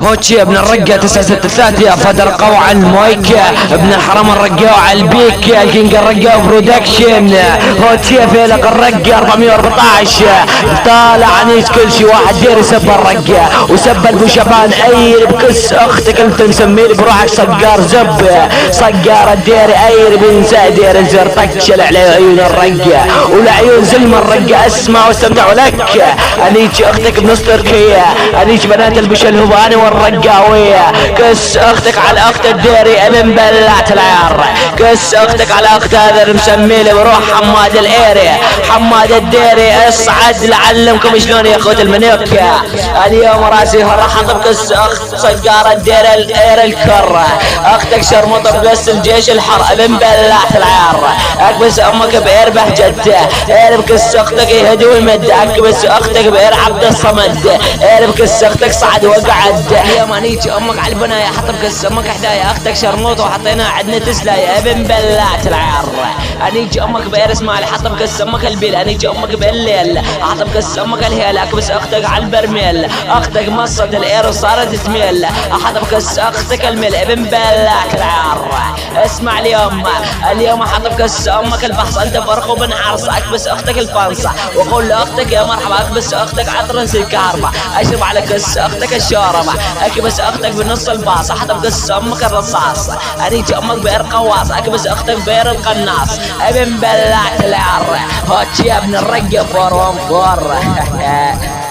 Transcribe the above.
هوتشي ابن الرقة 963 فدر قوع المويكة ابن الحرم الرقة وعلى البيك الكينج الرقة برودكشن. هوتشي فيلق الرقة 414 طالع عنيس كل شي واحد دير يسب الرقة وسب ابو شبان اير بكس اختك انت مسميني بروحك صقار زب صقار الدير اير بنسى دير زر طكشل على عيون الرقة ولعيون زلم الرقة اسمع واستمتعوا لك. انيج اختك بنص تركيا انيج بنات البش الهباني والرقاوية كس اختك على اخت الديري ابن بلعت العيار كس اختك على اخت هذا المسميلي بروح حماد الايري حماد الديري اصعد لعلمكم شلون يا اخوة المنيوكة. اليوم راسي راح اطب كس اخت صقار الديري الاير الكرة اختك شرمطة بس الجيش الحر ابن بلعت العيار اكبس امك باير بهجته اير بكس اختك يهدي ويمد اكبس اختك باير عبد الصمد اير بكس اختك صعد وقعد. اليوم انيجي امك على البنايه حط بكس امك حدايه اختك شرموطه وحطيناها عندنا تسلايه ابن بلعت العيار. انيجي امك باير اسماعيل حط بكس امك البيل انيجي امك بالليل حط بكس امك الهيل اكبس اختك على البرميل اختك مصت الاير وصارت تميل احط بكس اختك الميل ابن بلعت العيار. اسمع اليوم احط بكس امك البحص انت فرق وبن عرص اكبس اختك الفانصه واقول لاختك يا مرحبا اكبس اختك عطر الكهرباء اشرب على كس اختك الشوربه اكبس اختك بنص الباص حتى بقص امك الرصاص انيجي امك بئر قواص اكبس اختك بئر القناص ابن بلعت العر هوتشي ابن الرقة 414